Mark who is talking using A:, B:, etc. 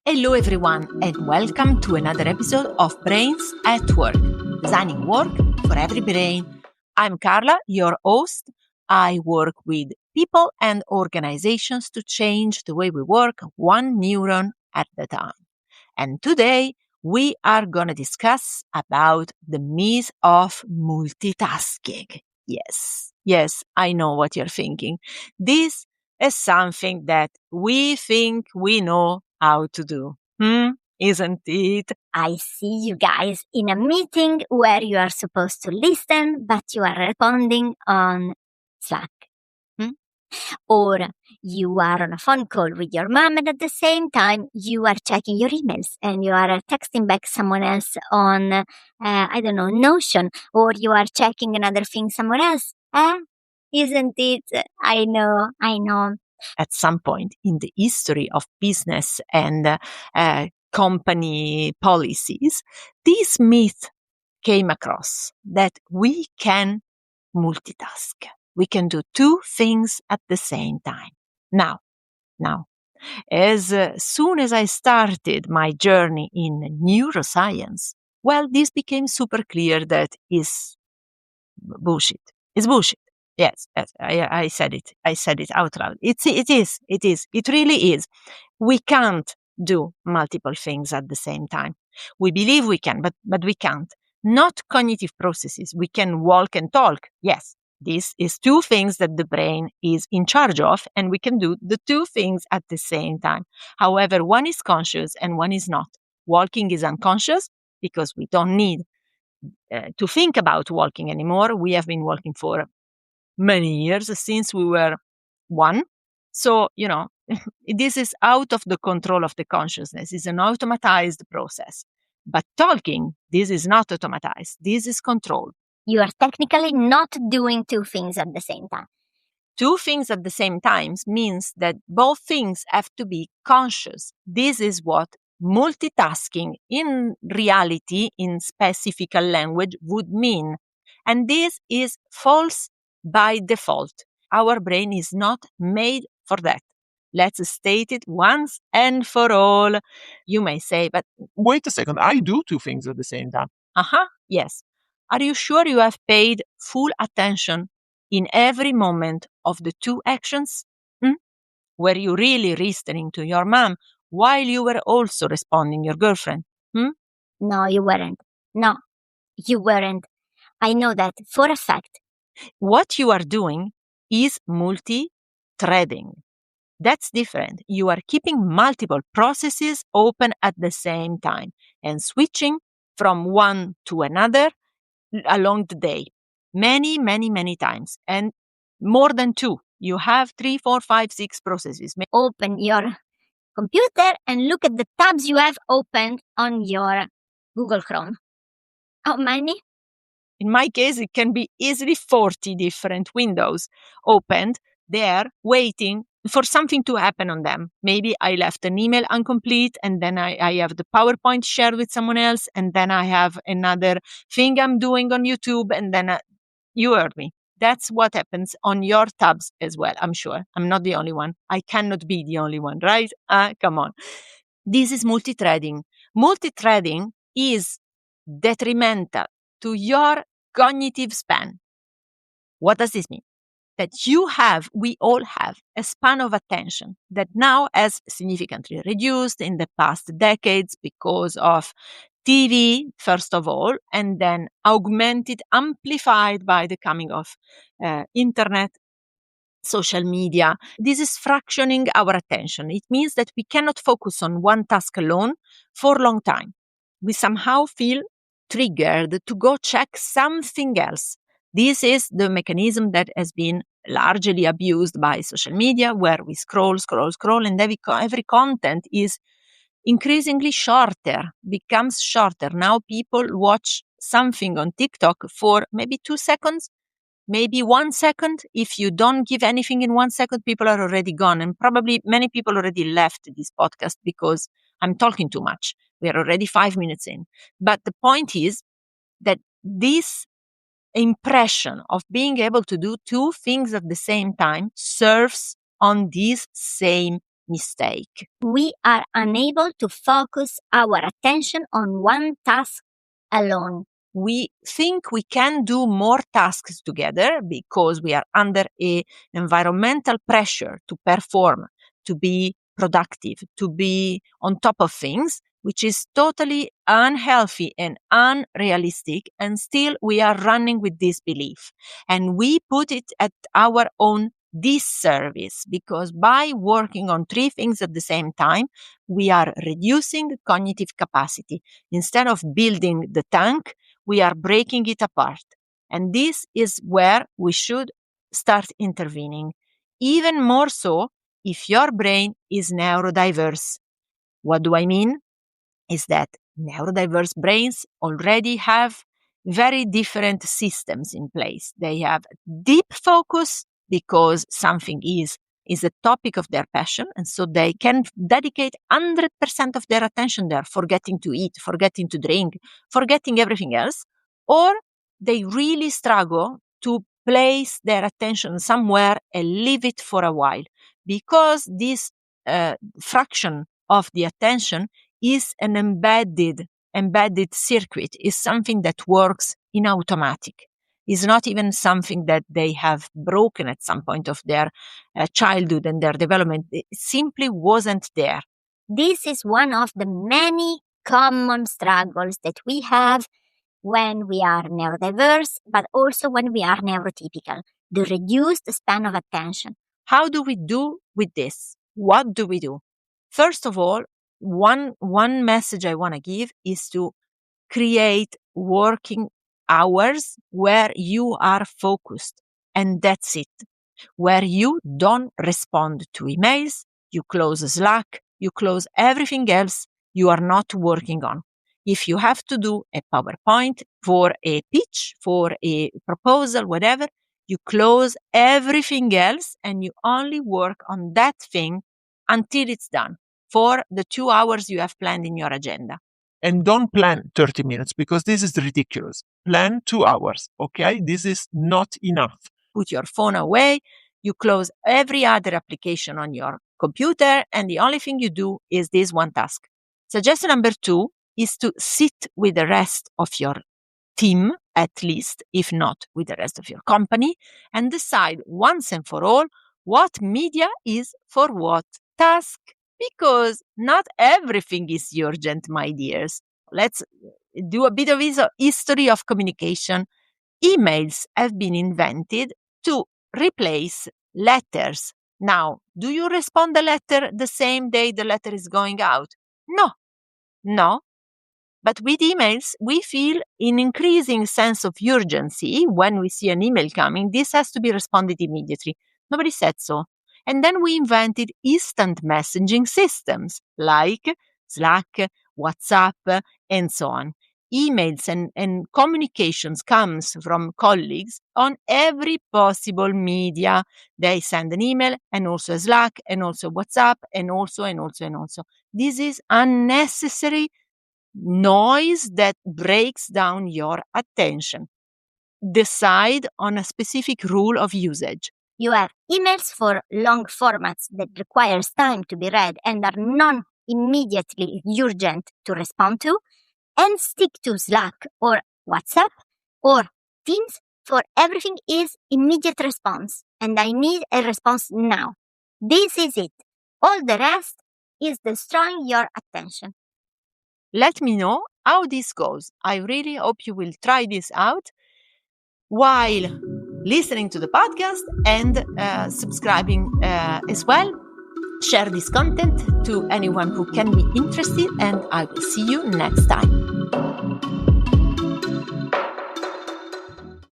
A: Hello everyone and welcome to another episode of Brains at Work, designing work for every brain. I'm Carla, your host. I work with people and organizations to change the way we work one neuron at a time. And today we are going to discuss about the myth of multitasking. Yes, I know what you're thinking. This is something that we think we know how to do. Isn't it?
B: I see you guys in a meeting where you are supposed to listen, but you are responding on Slack. Or you are on a phone call with your mom and at the same time you are checking your emails and you are texting back someone else on, Notion, or you are checking another thing somewhere else. Isn't it? I know.
A: At some point in the history of business and company policies, this myth came across that we can multitask. We can do two things at the same time. Now, as soon as I started my journey in neuroscience, well, this became super clear that is bullshit. It's bullshit. Yes, I said it. I said it out loud. It is. It really is. We can't do multiple things at the same time. We believe we can, but we can't. Not cognitive processes. We can walk and talk. Yes, this is two things that the brain is in charge of, and we can do the two things at the same time. However, one is conscious and one is not. Walking is unconscious because we don't need to think about walking anymore. We have been walking for many years since we were one. So, this is out of the control of the consciousness. It's an automatized process. But talking, this is not automatized. This is controlled.
B: You are technically not doing two things at the same time.
A: Two things at the same time means that both things have to be conscious. This is what multitasking in reality, in specific language, would mean. And this is false by default. Our brain is not made for that. Let's state it once and for all. You may say, but
C: wait a second, I do two things at the same time.
A: Yes. Are you sure you have paid full attention in every moment of the two actions? Were you really listening to your mom while you were also responding your girlfriend?
B: No, you weren't. I know that for a fact.
A: What you are doing is multi-threading. That's different. You are keeping multiple processes open at the same time and switching from one to another along the day. Many, many, many times. And more than two. You have 3, 4, 5, 6 processes.
B: Open your computer and look at the tabs you have opened on your Google Chrome. How many?
A: In my case, it can be easily 40 different windows opened there waiting for something to happen on them. Maybe I left an email incomplete and then I have the PowerPoint shared with someone else and then I have another thing I'm doing on YouTube and then you heard me. That's what happens on your tabs as well, I'm sure. I'm not the only one. I cannot be the only one, right? Come on. This is multithreading. Multithreading is detrimental to your cognitive span. What does this mean? That we all have a span of attention that now has significantly reduced in the past decades because of TV, first of all, and then augmented, amplified by the coming of internet, social media. This is fractioning our attention. It means that we cannot focus on one task alone for a long time. We somehow feel triggered to go check something else. This is the mechanism that has been largely abused by social media, where we scroll, and every content is increasingly shorter, becomes shorter. Now people watch something on TikTok for maybe 2 seconds, maybe 1 second. If you don't give anything in 1 second, people are already gone. And probably many people already left this podcast because I'm talking too much. We are already 5 minutes in. But the point is that this impression of being able to do two things at the same time surfs on this same mistake.
B: We are unable to focus our attention on one task alone.
A: We think we can do more tasks together because we are under an environmental pressure to perform, to be productive, to be on top of things, which is totally unhealthy and unrealistic. And still we are running with this belief. And we put it at our own disservice, because by working on three things at the same time, we are reducing cognitive capacity. Instead of building the tank, we are breaking it apart. And this is where we should start intervening. Even more so if your brain is neurodiverse. What do I mean? Is that neurodiverse brains already have very different systems in place. They have deep focus because something is a topic of their passion, and so they can dedicate 100% of their attention there, forgetting to eat, forgetting to drink, forgetting everything else. Or they really struggle to place their attention somewhere and leave it for a while, because this fraction of the attention is an embedded circuit, is something that works in automatic. Is not even something that they have broken at some point of their childhood and their development. It simply wasn't there.
B: This is one of the many common struggles that we have when we are neurodiverse, but also when we are neurotypical, the reduced span of attention.
A: How do we do with this? What do we do? First of all, one message I want to give is to create working hours where you are focused, and that's it. Where you don't respond to emails, you close Slack, you close everything else you are not working on. If you have to do a PowerPoint for a pitch, for a proposal, whatever, you close everything else and you only work on that thing until it's done for the 2 hours you have planned in your agenda.
C: And don't plan 30 minutes, because this is ridiculous. Plan 2 hours, okay? This is not enough.
A: Put your phone away, you close every other application on your computer, and the only thing you do is this one task. Suggestion number 2 is to sit with the rest of your team, at least, if not with the rest of your company, and decide once and for all what media is for what task. Because not everything is urgent, my dears. Let's do a bit of history of communication. Emails have been invented to replace letters. Now, do you respond the letter the same day the letter is going out? No. But with emails, we feel an increasing sense of urgency when we see an email coming. This has to be responded immediately. Nobody said so. And then we invented instant messaging systems like Slack, WhatsApp, and so on. Emails and communications comes from colleagues on every possible media. They send an email and also a Slack and also WhatsApp and also. This is unnecessary noise that breaks down your attention. Decide on a specific rule of usage.
B: You have emails for long formats that requires time to be read and are non-immediately urgent to respond to, and stick to Slack or WhatsApp or Teams for everything is immediate response, and I need a response now. This is it. All the rest is destroying your attention.
A: Let me know how this goes. I really hope you will try this out while listening to the podcast and subscribing as well. Share this content to anyone who can be interested, and I will see you next time.